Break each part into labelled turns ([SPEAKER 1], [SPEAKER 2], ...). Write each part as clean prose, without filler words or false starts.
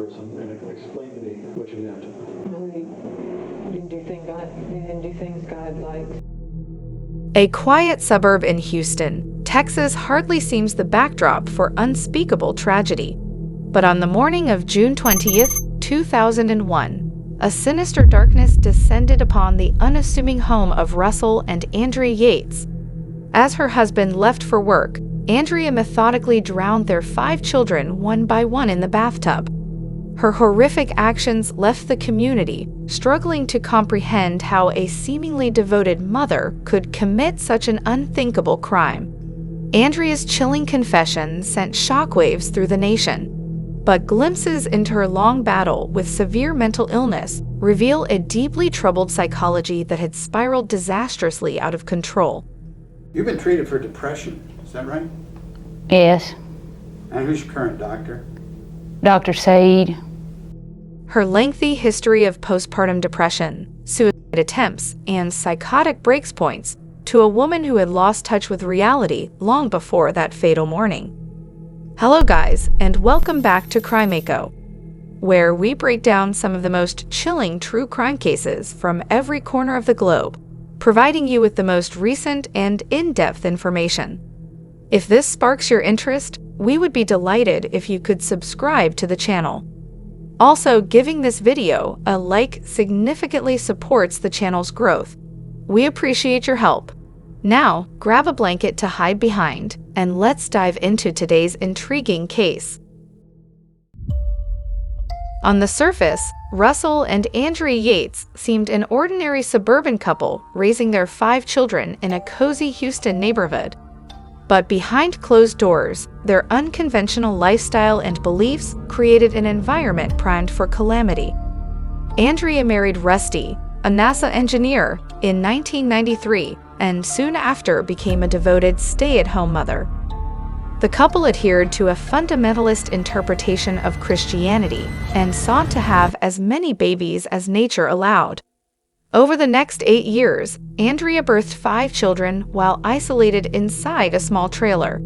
[SPEAKER 1] person and explain to me what you did.
[SPEAKER 2] You didn't do things God likes.
[SPEAKER 3] A quiet suburb in Houston, Texas hardly seems the backdrop for unspeakable tragedy. But on the morning of June 20th, 2001, a sinister darkness descended upon the unassuming home of Russell and Andrea Yates. As her husband left for work, Andrea methodically drowned their 5 children one by one in the bathtub. Her horrific actions left the community struggling to comprehend how a seemingly devoted mother could commit such an unthinkable crime. Andrea's chilling confession sent shockwaves through the nation, but glimpses into her long battle with severe mental illness reveal a deeply troubled psychology that had spiraled disastrously out of control.
[SPEAKER 4] You've been treated for depression, is that right?
[SPEAKER 5] Yes.
[SPEAKER 4] And who's your current doctor?
[SPEAKER 5] Dr. Said.
[SPEAKER 3] Her lengthy history of postpartum depression, suicide attempts, and psychotic breaks points to a woman who had lost touch with reality long before that fatal morning. Hello guys, and welcome back to Crimeco, where we break down some of the most chilling true crime cases from every corner of the globe, providing you with the most recent and in-depth information. If this sparks your interest, we would be delighted if you could subscribe to the channel. Also, giving this video a like significantly supports the channel's growth. We appreciate your help. Now, grab a blanket to hide behind, and let's dive into today's intriguing case. On the surface, Russell and Andrea Yates seemed an ordinary suburban couple raising their 5 children in a cozy Houston neighborhood. But behind closed doors, their unconventional lifestyle and beliefs created an environment primed for calamity. Andrea married Rusty, a NASA engineer, in 1993, and soon after became a devoted stay-at-home mother. The couple adhered to a fundamentalist interpretation of Christianity and sought to have as many babies as nature allowed. Over the next 8 years, Andrea birthed 5 children while isolated inside a small trailer.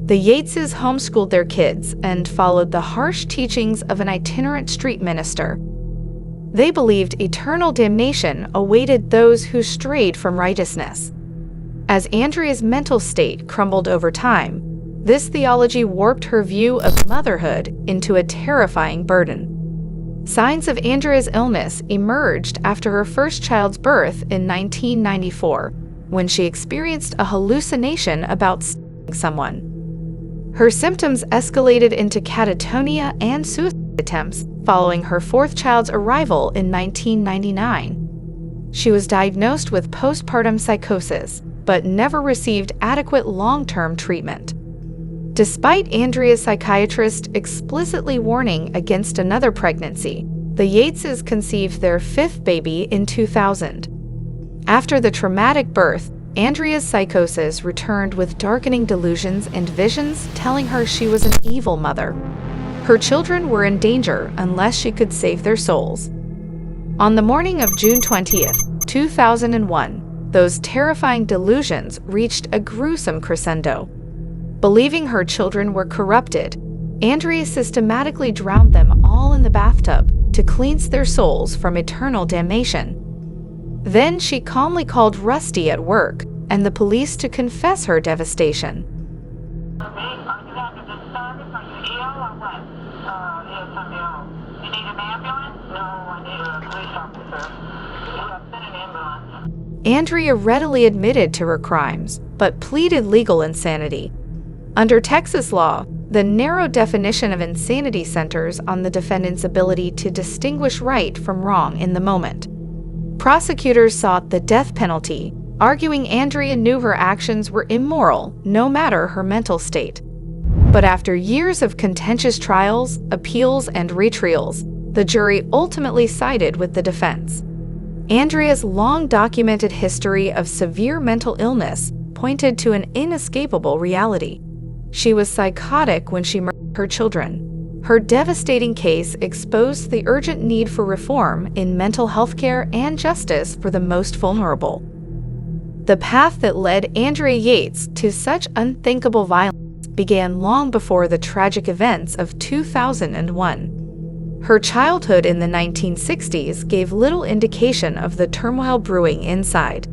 [SPEAKER 3] The Yateses homeschooled their kids and followed the harsh teachings of an itinerant street minister. They believed eternal damnation awaited those who strayed from righteousness. As Andrea's mental state crumbled over time, this theology warped her view of motherhood into a terrifying burden. Signs of Andrea's illness emerged after her first child's birth in 1994, when she experienced a hallucination about stalking someone. Her symptoms escalated into catatonia and suicide attempts following her 4th child's arrival in 1999. She was diagnosed with postpartum psychosis, but never received adequate long-term treatment. Despite Andrea's psychiatrist explicitly warning against another pregnancy, the Yateses conceived their 5th baby in 2000. After the traumatic birth, Andrea's psychosis returned with darkening delusions and visions telling her she was an evil mother. Her children were in danger unless she could save their souls. On the morning of June 20th, 2001, those terrifying delusions reached a gruesome crescendo. Believing her children were corrupted, Andrea systematically drowned them all in the bathtub to cleanse their souls from eternal damnation. Then she calmly called Rusty at work and the police to confess her devastation. Andrea readily admitted to her crimes, but pleaded legal insanity. Under Texas law, the narrow definition of insanity centers on the defendant's ability to distinguish right from wrong in the moment. Prosecutors sought the death penalty, arguing Andrea knew her actions were immoral no matter her mental state. But after years of contentious trials, appeals, and retrials, the jury ultimately sided with the defense. Andrea's long-documented history of severe mental illness pointed to an inescapable reality. She was psychotic when she murdered her children. Her devastating case exposed the urgent need for reform in mental health care and justice for the most vulnerable. The path that led Andrea Yates to such unthinkable violence began long before the tragic events of 2001. Her childhood in the 1960s gave little indication of the turmoil brewing inside.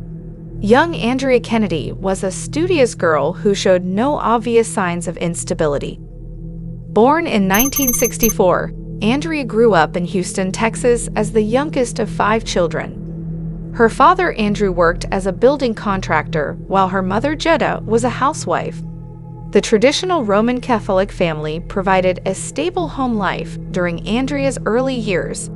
[SPEAKER 3] Young Andrea Kennedy was a studious girl who showed no obvious signs of instability. Born in 1964, Andrea grew up in Houston, Texas as the youngest of 5 children. Her father, Andrew, worked as a building contractor, while her mother, Jetta, was a housewife. The traditional Roman Catholic family provided a stable home life during Andrea's early years.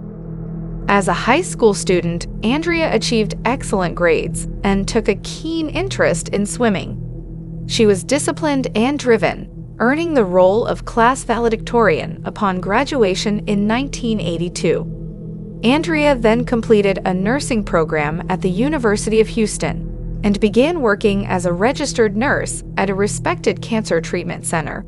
[SPEAKER 3] As a high school student, Andrea achieved excellent grades and took a keen interest in swimming. She was disciplined and driven, earning the role of class valedictorian upon graduation in 1982. Andrea then completed a nursing program at the University of Houston and began working as a registered nurse at a respected cancer treatment center.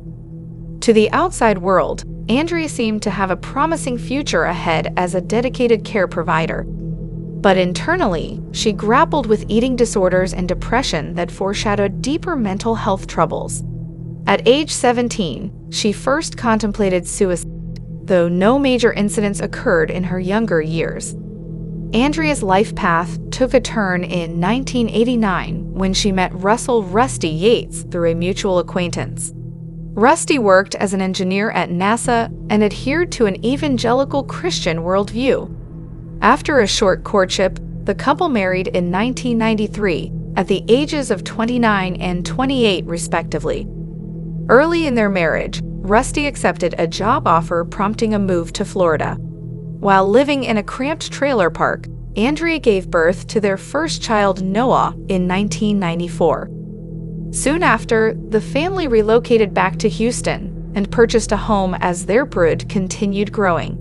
[SPEAKER 3] To the outside world, Andrea seemed to have a promising future ahead as a dedicated care provider. But internally, she grappled with eating disorders and depression that foreshadowed deeper mental health troubles. At age 17, she first contemplated suicide, though no major incidents occurred in her younger years. Andrea's life path took a turn in 1989 when she met Russell "Rusty" Yates through a mutual acquaintance. Rusty worked as an engineer at NASA and adhered to an evangelical Christian worldview. After a short courtship, the couple married in 1993 at the ages of 29 and 28 respectively. Early in their marriage, Rusty accepted a job offer prompting a move to Florida. While living in a cramped trailer park, Andrea gave birth to their first child, Noah, in 1994. Soon after, the family relocated back to Houston and purchased a home as their brood continued growing.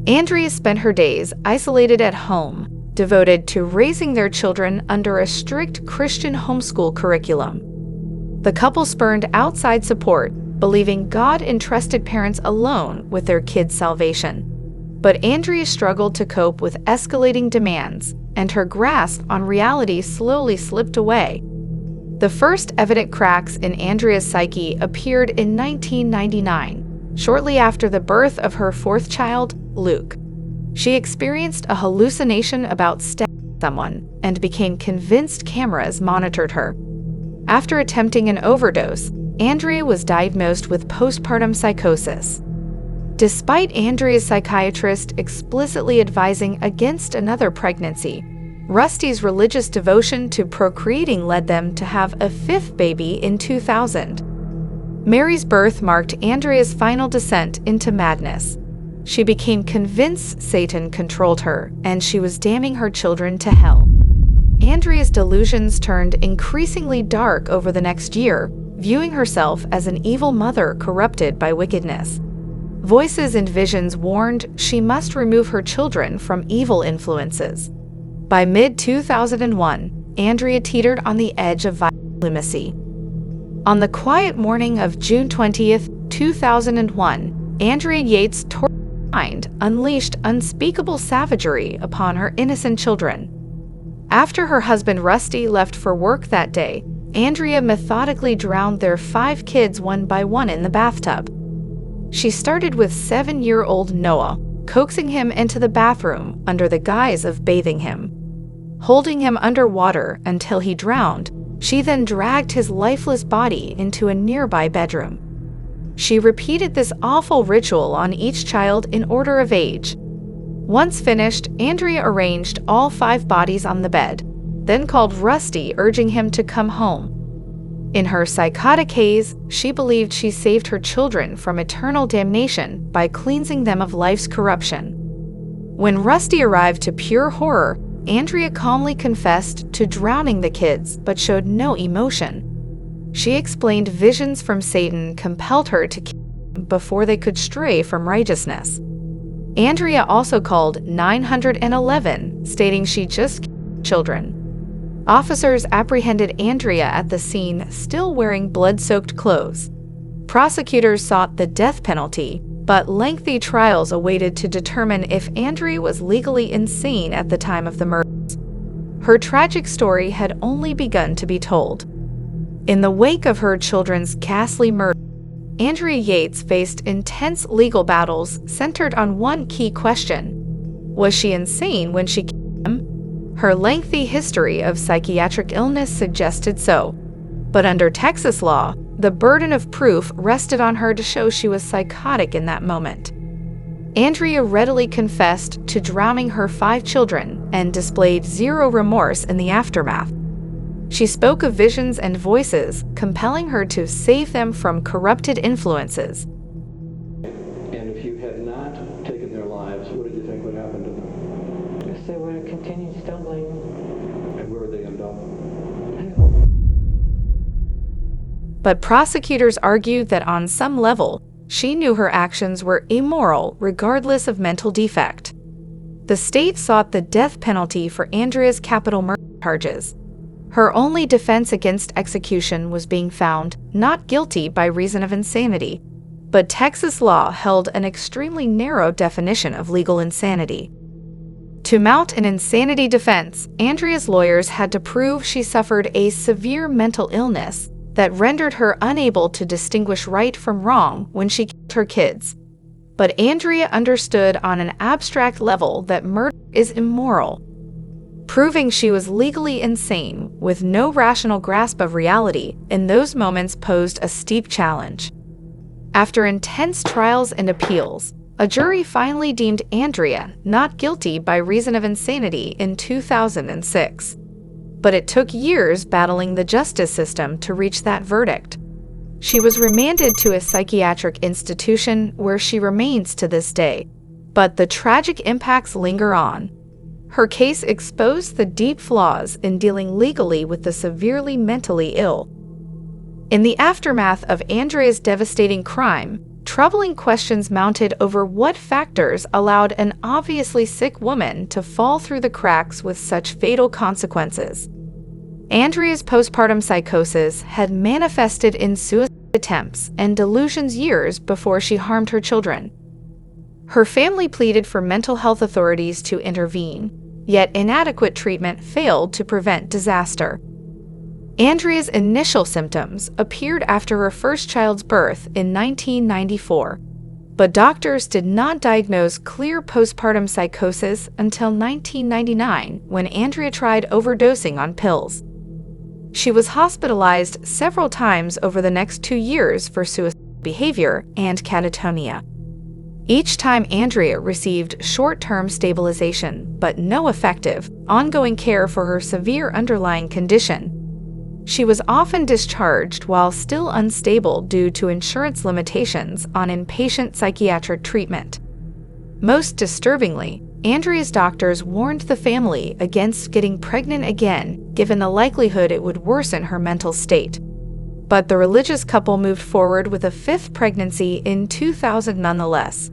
[SPEAKER 3] Andrea spent her days isolated at home, devoted to raising their children under a strict Christian homeschool curriculum. The couple spurned outside support, believing God entrusted parents alone with their kids' salvation. But Andrea struggled to cope with escalating demands, and her grasp on reality slowly slipped away. The first evident cracks in Andrea's psyche appeared in 1999, shortly after the birth of her 4th child, Luke. She experienced a hallucination about stabbing someone and became convinced cameras monitored her. After attempting an overdose, Andrea was diagnosed with postpartum psychosis. Despite Andrea's psychiatrist explicitly advising against another pregnancy, Rusty's religious devotion to procreating led them to have a 5th baby in 2000. Mary's birth marked Andrea's final descent into madness. She became convinced Satan controlled her, and she was damning her children to hell. Andrea's delusions turned increasingly dark over the next year, viewing herself as an evil mother corrupted by wickedness. Voices and visions warned she must remove her children from evil influences. By mid-2001, Andrea teetered on the edge of violent lunacy. On the quiet morning of June 20th, 2001, Andrea Yates' tortured mind unleashed unspeakable savagery upon her innocent children. After her husband Rusty left for work that day, Andrea methodically drowned their 5 kids one by one in the bathtub. She started with 7-year-old Noah, coaxing him into the bathroom under the guise of bathing him. Holding him underwater until he drowned, she then dragged his lifeless body into a nearby bedroom. She repeated this awful ritual on each child in order of age. Once finished, Andrea arranged all 5 bodies on the bed, then called Rusty, urging him to come home. In her psychotic haze, she believed she saved her children from eternal damnation by cleansing them of life's corruption. When Rusty arrived to pure horror, Andrea calmly confessed to drowning the kids but showed no emotion. She explained visions from Satan compelled her to kill them before they could stray from righteousness. Andrea also called 911, stating she just killed children. Officers apprehended Andrea at the scene, still wearing blood-soaked clothes. Prosecutors sought the death penalty, but lengthy trials awaited to determine if Andrea was legally insane at the time of the murders. Her tragic story had only begun to be told. In the wake of her children's ghastly murder, Andrea Yates faced intense legal battles centered on one key question: was she insane when she killed him? Her lengthy history of psychiatric illness suggested so. But under Texas law, the burden of proof rested on her to show she was psychotic in that moment. Andrea readily confessed to drowning her 5 children and displayed zero remorse in the aftermath. She spoke of visions and voices, compelling her to save them from corrupted influences.
[SPEAKER 1] And if you had not taken their lives, what did you think would happen to them?
[SPEAKER 2] If they would have continued stumbling,
[SPEAKER 1] And where would they end up?
[SPEAKER 2] I hope.
[SPEAKER 3] But prosecutors argued that on some level, she knew her actions were immoral regardless of mental defect. The state sought the death penalty for Andrea's capital murder charges. Her only defense against execution was being found not guilty by reason of insanity, but Texas law held an extremely narrow definition of legal insanity. To mount an insanity defense, Andrea's lawyers had to prove she suffered a severe mental illness that rendered her unable to distinguish right from wrong when she killed her kids. But Andrea understood on an abstract level that murder is immoral. Proving she was legally insane with no rational grasp of reality in those moments posed a steep challenge. After intense trials and appeals, a jury finally deemed Andrea not guilty by reason of insanity in 2006. But it took years battling the justice system to reach that verdict. She was remanded to a psychiatric institution where she remains to this day, but the tragic impacts linger on. Her case exposed the deep flaws in dealing legally with the severely mentally ill. In the aftermath of Andrea's devastating crime, troubling questions mounted over what factors allowed an obviously sick woman to fall through the cracks with such fatal consequences. Andrea's postpartum psychosis had manifested in suicide attempts and delusions years before she harmed her children. Her family pleaded for mental health authorities to intervene, yet inadequate treatment failed to prevent disaster. Andrea's initial symptoms appeared after her first child's birth in 1994, but doctors did not diagnose clear postpartum psychosis until 1999 when Andrea tried overdosing on pills. She was hospitalized several times over the next 2 years for suicidal behavior and catatonia. Each time Andrea received short-term stabilization but no effective, ongoing care for her severe underlying condition. She was often discharged while still unstable due to insurance limitations on inpatient psychiatric treatment. Most disturbingly, Andrea's doctors warned the family against getting pregnant again, given the likelihood it would worsen her mental state. But the religious couple moved forward with a 5th pregnancy in 2000 nonetheless.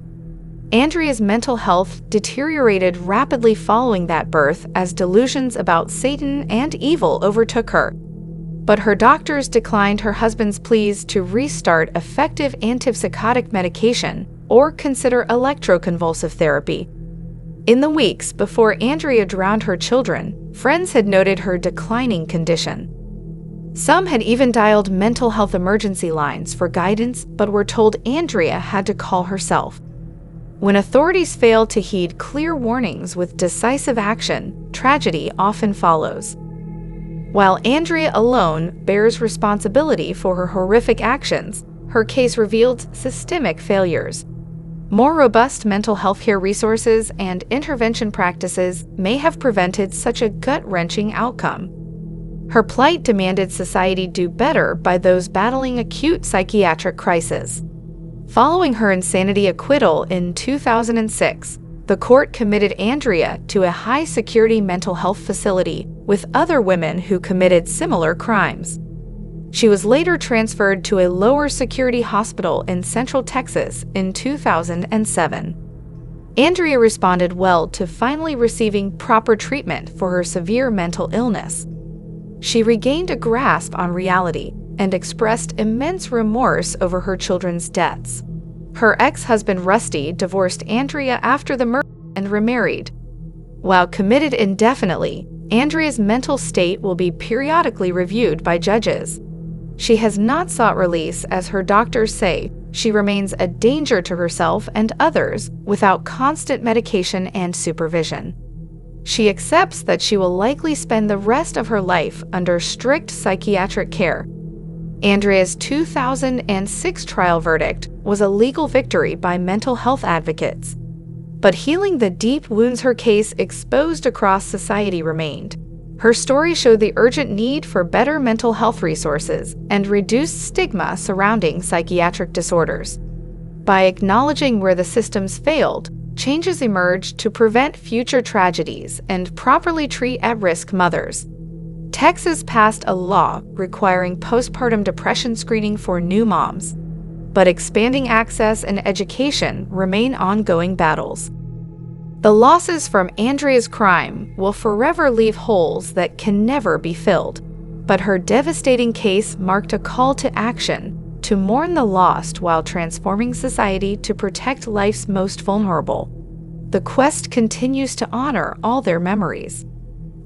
[SPEAKER 3] Andrea's mental health deteriorated rapidly following that birth as delusions about Satan and evil overtook her. But her doctors declined her husband's pleas to restart effective antipsychotic medication or consider electroconvulsive therapy. In the weeks before Andrea drowned her children, friends had noted her declining condition. Some had even dialed mental health emergency lines for guidance but were told Andrea had to call herself. When authorities fail to heed clear warnings with decisive action, tragedy often follows. While Andrea alone bears responsibility for her horrific actions, her case revealed systemic failures. More robust mental health care resources and intervention practices may have prevented such a gut-wrenching outcome. Her plight demanded society do better by those battling acute psychiatric crisis. Following her insanity acquittal in 2006, the court committed Andrea to a high-security mental health facility with other women who committed similar crimes. She was later transferred to a lower-security hospital in Central Texas in 2007. Andrea responded well to finally receiving proper treatment for her severe mental illness. She regained a grasp on reality and expressed immense remorse over her children's deaths. Her ex-husband Rusty divorced Andrea after the murder and remarried. While committed indefinitely, Andrea's mental state will be periodically reviewed by judges. She has not sought release as her doctors say she remains a danger to herself and others without constant medication and supervision. She accepts that she will likely spend the rest of her life under strict psychiatric care. Andrea's 2006 trial verdict was a legal victory by mental health advocates. But healing the deep wounds her case exposed across society remained. Her story showed the urgent need for better mental health resources and reduced stigma surrounding psychiatric disorders. By acknowledging where the systems failed, changes emerged to prevent future tragedies and properly treat at-risk mothers. Texas passed a law requiring postpartum depression screening for new moms, but expanding access and education remain ongoing battles. The losses from Andrea's crime will forever leave holes that can never be filled, but her devastating case marked a call to action to mourn the lost while transforming society to protect life's most vulnerable. The quest continues to honor all their memories.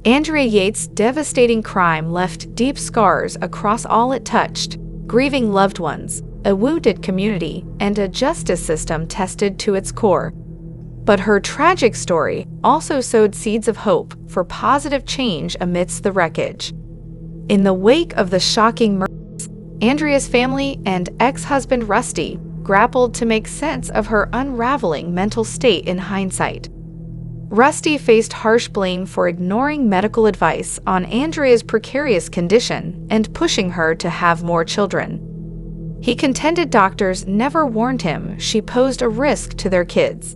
[SPEAKER 3] Andrea Yates' devastating crime left deep scars across all it touched, grieving loved ones, a wounded community, and a justice system tested to its core. But her tragic story also sowed seeds of hope for positive change amidst the wreckage. In the wake of the shocking murders, Andrea's family and ex-husband Rusty grappled to make sense of her unraveling mental state in hindsight. Rusty faced harsh blame for ignoring medical advice on Andrea's precarious condition and pushing her to have more children. He contended doctors never warned him she posed a risk to their kids.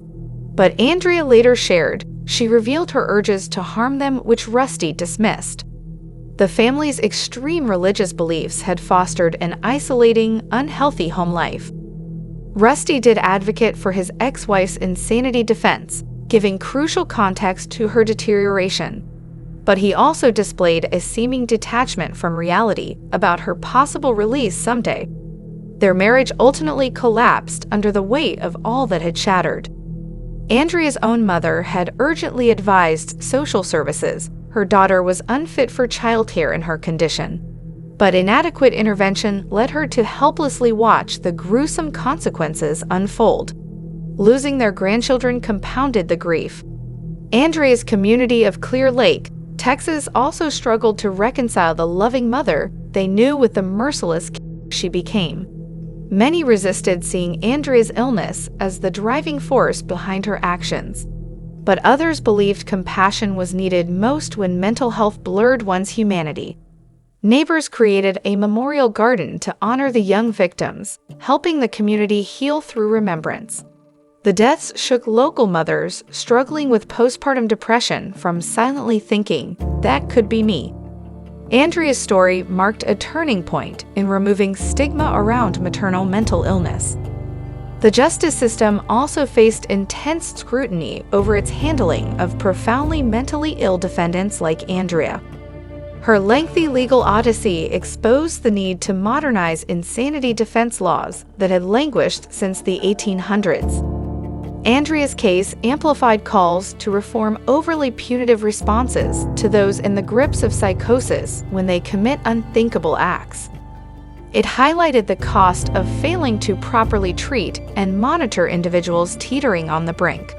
[SPEAKER 3] But Andrea later shared she revealed her urges to harm them, which Rusty dismissed. The family's extreme religious beliefs had fostered an isolating, unhealthy home life. Rusty did advocate for his ex-wife's insanity defense, giving crucial context to her deterioration. But he also displayed a seeming detachment from reality about her possible release someday. Their marriage ultimately collapsed under the weight of all that had shattered. Andrea's own mother had urgently advised social services her daughter was unfit for childcare in her condition. But inadequate intervention led her to helplessly watch the gruesome consequences unfold. Losing their grandchildren compounded the grief. Andrea's community of Clear Lake, Texas also struggled to reconcile the loving mother they knew with the merciless she became. Many resisted seeing Andrea's illness as the driving force behind her actions. But others believed compassion was needed most when mental health blurred one's humanity. Neighbors created a memorial garden to honor the young victims, helping the community heal through remembrance. The deaths shook local mothers struggling with postpartum depression from silently thinking, "That could be me." Andrea's story marked a turning point in removing stigma around maternal mental illness. The justice system also faced intense scrutiny over its handling of profoundly mentally ill defendants like Andrea. Her lengthy legal odyssey exposed the need to modernize insanity defense laws that had languished since the 1800s. Andrea's case amplified calls to reform overly punitive responses to those in the grips of psychosis when they commit unthinkable acts. It highlighted the cost of failing to properly treat and monitor individuals teetering on the brink.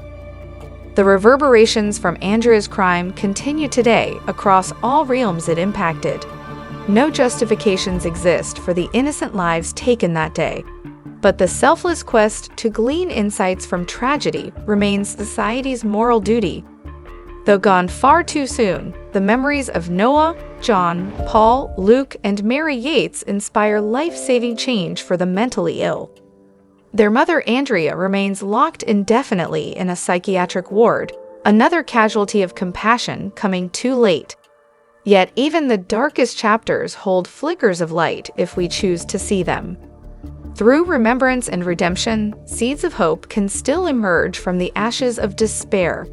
[SPEAKER 3] The reverberations from Andrea's crime continue today across all realms it impacted. No justifications exist for the innocent lives taken that day, but the selfless quest to glean insights from tragedy remains society's moral duty. Though gone far too soon, the memories of Noah, John, Paul, Luke, and Mary Yates inspire life-saving change for the mentally ill. Their mother Andrea remains locked indefinitely in a psychiatric ward, another casualty of compassion coming too late. Yet even the darkest chapters hold flickers of light if we choose to see them. Through remembrance and redemption, seeds of hope can still emerge from the ashes of despair.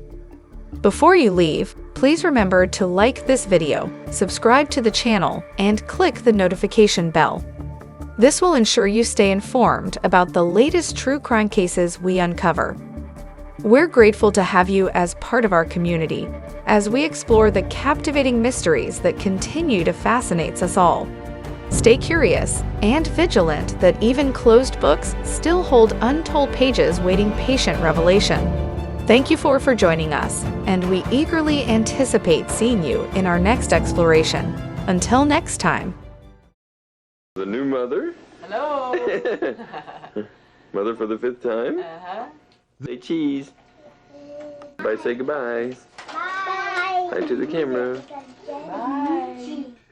[SPEAKER 3] Before you leave, please remember to like this video, subscribe to the channel, and click the notification bell. This will ensure you stay informed about the latest true crime cases we uncover. We're grateful to have you as part of our community as we explore the captivating mysteries that continue to fascinate us all. Stay curious and vigilant that even closed books still hold untold pages waiting patient revelation. Thank you for joining us, and we eagerly anticipate seeing you in our next exploration. Until next time.
[SPEAKER 6] The new mother.
[SPEAKER 2] Hello.
[SPEAKER 6] Mother for the 5th time. Say cheese. Bye, say goodbye.
[SPEAKER 7] Bye.
[SPEAKER 6] Bye to the camera.
[SPEAKER 2] Bye.